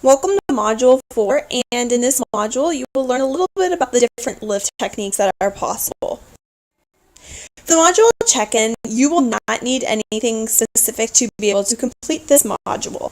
Welcome to Module 4, and in this module you will learn a little bit about the different lift techniques that are possible. For the module check-in, you will not need anything specific to be able to complete this module.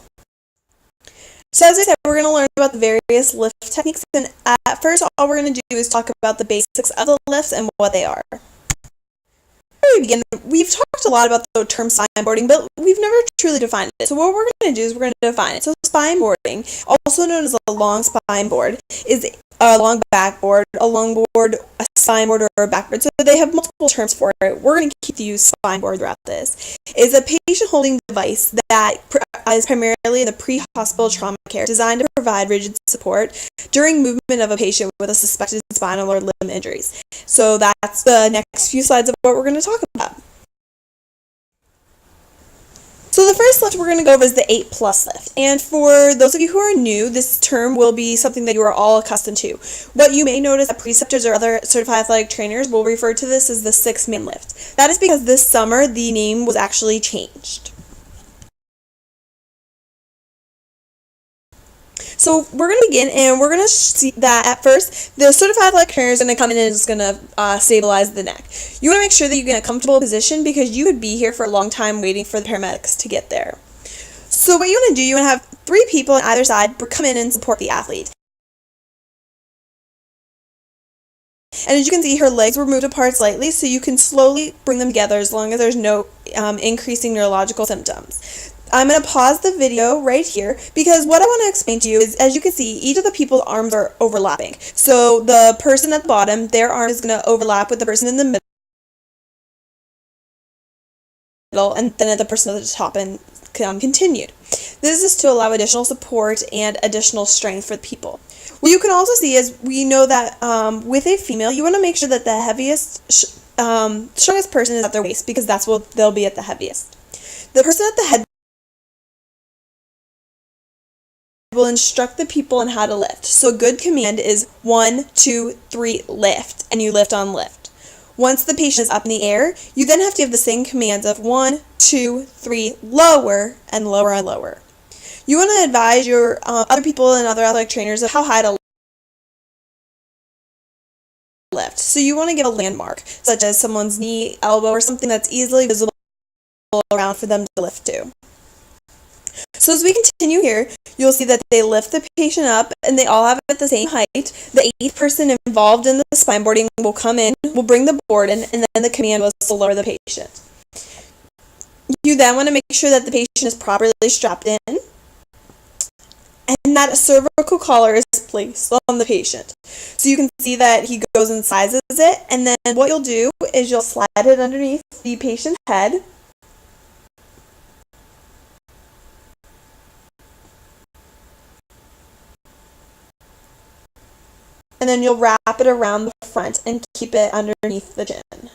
So as I said, we're going to learn about the various lift techniques, and at first all we're going to do is talk about the basics of the lifts and what they are. Before we begin, we've talked a lot about the term spine boarding, but we've never truly defined it. So what we're going to do is we're going to define it. So spine boarding, also known as a long spine board, is a long backboard, a long board, a spine board, or a backboard. So they have multiple terms for it. We're going to keep the use spine board throughout this. Is a patient holding device that is primarily in the pre-hospital trauma care, designed to provide rigid support during movement of a patient with a suspected spinal or limb injuries. So that's the next few slides of what we're going to talk about. So the first lift we're going to go over is the 8+ lift. And for those of you who are new, this term will be something that you are all accustomed to. What you may notice that preceptors or other certified athletic trainers will refer to this as the 6-man lift. That is because this summer the name was actually changed. So we're going to begin, and we're going to see that at first, the certified athletic trainer is going to come in and is going to stabilize the neck. You want to make sure that you get a comfortable position because you could be here for a long time waiting for the paramedics to get there. So what you want to do, you want to have 3 people on either side come in and support the athlete. And as you can see, her legs were moved apart slightly, so you can slowly bring them together as long as there's no increasing neurological symptoms. I'm going to pause the video right here because what I want to explain to you is, as you can see, each of the people's arms are overlapping. So the person at the bottom, their arm is going to overlap with the person in the middle, and then at the person at the top and continued. This is to allow additional support and additional strength for the people. What you can also see is we know that with a female, you want to make sure that the strongest person is at their waist because that's what they'll be at the heaviest. The person at the head will instruct the people on how to lift. So a good command is 1, 2, 3, lift, and you lift on lift. Once the patient is up in the air, you then have to give the same commands of 1, 2, 3, lower, and lower and lower. You want to advise your other people and other athletic trainers of how high to lift. So you want to give a landmark, such as someone's knee, elbow, or something that's easily visible around for them to lift to. So as we continue here, you'll see that they lift the patient up and they all have it at the same height. The 8th person involved in the spine boarding will come in, will bring the board in, and then the command was to lower the patient. You then want to make sure that the patient is properly strapped in and that a cervical collar is placed on the patient. So you can see that he goes and sizes it, and then what you'll do is you'll slide it underneath the patient's head. And then you'll wrap it around the front and keep it underneath the chin.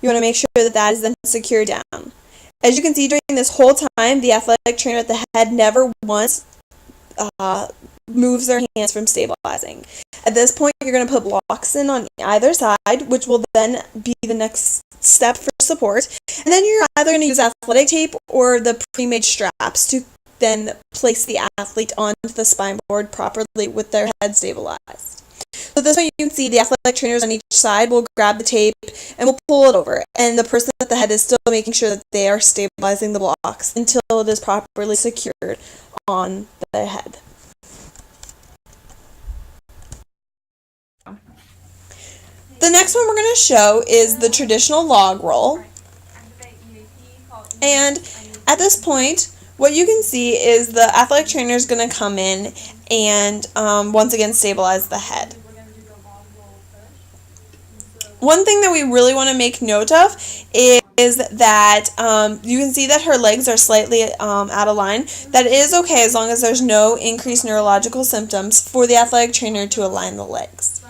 You want to make sure that that is then secured down. As you can see, during this whole time, the athletic trainer at the head never once moves their hands from stabilizing. At this point, you're going to put blocks in on either side, which will then be the next step for support. And then you're either going to use athletic tape or the pre-made straps to then place the athlete onto the spine board properly with their head stabilized. So this way you can see the athletic trainers on each side will grab the tape and will pull it over, and the person at the head is still making sure that they are stabilizing the blocks until it is properly secured on the head. The next one we're going to show is the traditional log roll, and at this point what you can see is the athletic trainer is going to come in and once again stabilize the head. One thing that we really want to make note of is that you can see that her legs are slightly out of line. That is okay as long as there's no increased neurological symptoms for the athletic trainer to align the legs.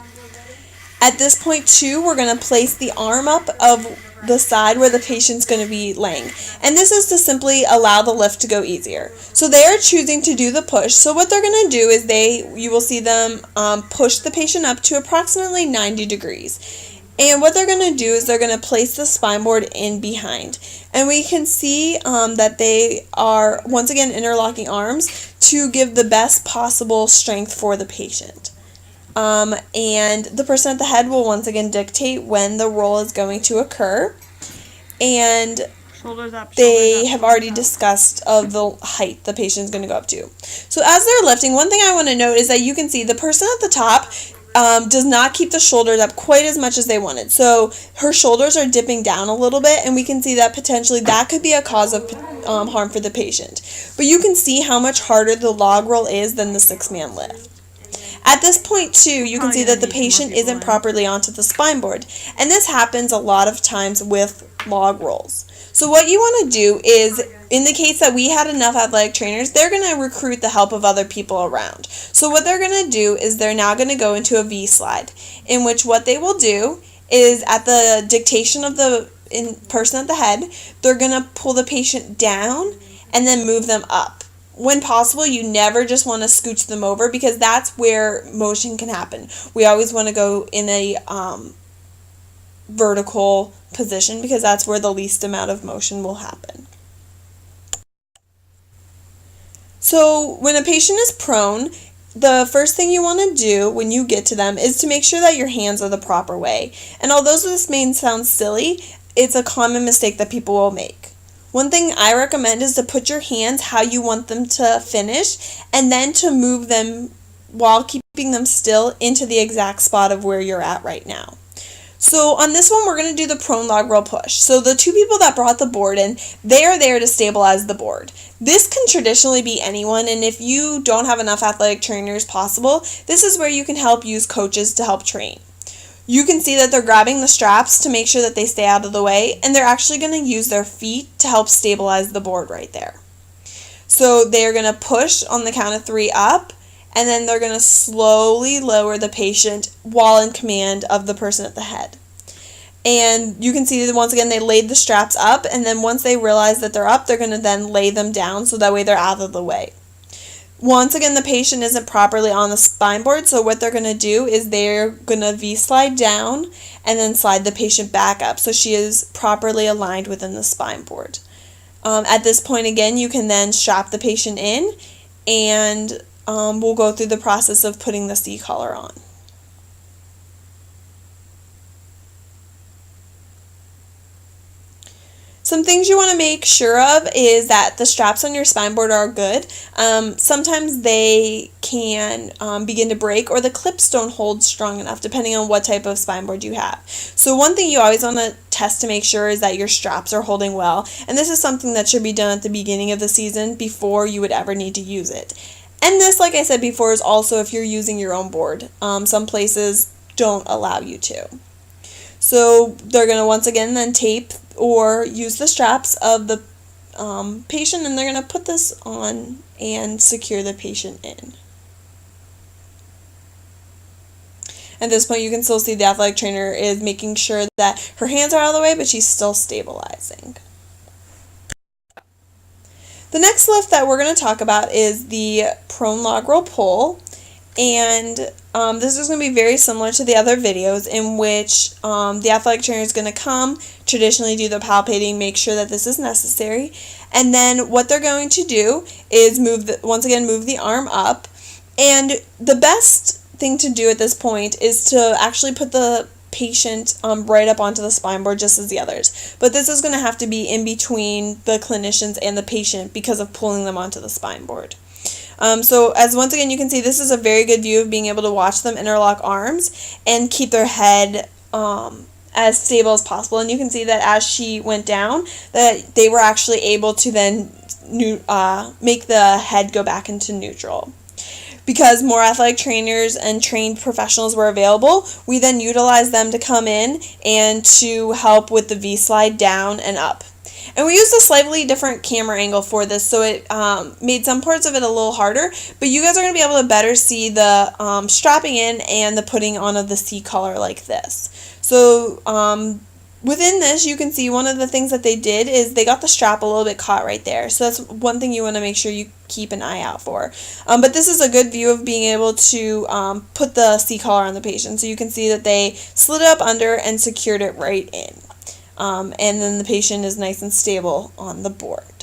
At this point too, we're going to place the arm up of the side where the patient's going to be laying, and this is to simply allow the lift to go easier. So they are choosing to do the push. So what they're going to do is you will see them push the patient up to approximately 90 degrees. And what they're going to do is they're going to place the spine board in behind. And we can see that they are, once again, interlocking arms to give the best possible strength for the patient. And the person at the head will once again dictate when the roll is going to occur. And they have already discussed of the height the patient is going to go up to. So as they're lifting, one thing I want to note is that you can see the person at the top does not keep the shoulders up quite as much as they wanted. So her shoulders are dipping down a little bit, and we can see that potentially that could be a cause of harm for the patient. But you can see how much harder the log roll is than the 6-man lift. At this point, too, you can see that the patient isn't properly onto the spine board, and this happens a lot of times with log rolls. So what you want to do is, in the case that we had enough athletic trainers, they're going to recruit the help of other people around. So what they're going to do is they're now going to go into a V-slide, in which what they will do is, at the dictation of the person at the head, they're going to pull the patient down and then move them up. When possible, you never just want to scooch them over, because that's where motion can happen. We always want to go in a vertical position, because that's where the least amount of motion will happen. So when a patient is prone, the first thing you want to do when you get to them is to make sure that your hands are the proper way. And although this may sound silly, it's a common mistake that people will make. One thing I recommend is to put your hands how you want them to finish, and then to move them while keeping them still into the exact spot of where you're at right now. So on this one, we're going to do the prone log roll push. So the two people that brought the board in, they are there to stabilize the board. This can traditionally be anyone, and if you don't have enough athletic trainers possible, this is where you can help use coaches to help train. You can see that they're grabbing the straps to make sure that they stay out of the way, and they're actually going to use their feet to help stabilize the board right there. So they're going to push on the count of 3 up, and then they're going to slowly lower the patient while in command of the person at the head. And you can see that once again they laid the straps up, and then once they realize that they're up, they're going to then lay them down so that way they're out of the way. Once again, the patient isn't properly on the spine board, so what they're going to do is they're going to V-slide down and then slide the patient back up so she is properly aligned within the spine board. At this point, again, you can then strap the patient in, and we'll go through the process of putting the C-collar on. Some things you want to make sure of is that the straps on your spine board are good. Sometimes they can begin to break, or the clips don't hold strong enough depending on what type of spine board you have. So one thing you always want to test to make sure is that your straps are holding well, and this is something that should be done at the beginning of the season before you would ever need to use it. And this, like I said before, is also if you're using your own board. Some places don't allow you to. So they're going to once again then tape or use the straps of the patient, and they're going to put this on and secure the patient in. At this point, you can still see the athletic trainer is making sure that her hands are out of the way, but she's still stabilizing. The next lift that we're going to talk about is the prone log roll pull. And this is going to be very similar to the other videos, in which the athletic trainer is going to come, traditionally do the palpating, make sure that this is necessary, and then what they're going to do is once again move the arm up. And the best thing to do at this point is to actually put the patient right up onto the spine board, just as the others. But this is going to have to be in between the clinicians and the patient because of pulling them onto the spine board. So as once again you can see, this is a very good view of being able to watch them interlock arms and keep their head as stable as possible. And you can see that as she went down, that they were actually able to then make the head go back into neutral. Because more athletic trainers and trained professionals were available, we then utilized them to come in and to help with the V-slide down and up. And we used a slightly different camera angle for this, so it made some parts of it a little harder, but you guys are going to be able to better see the strapping in and the putting on of the C-collar like this. So Within this, you can see one of the things that they did is they got the strap a little bit caught right there. So that's one thing you want to make sure you keep an eye out for. But this is a good view of being able to put the C-collar on the patient. So you can see that they slid it up under and secured it right in. And then the patient is nice and stable on the board.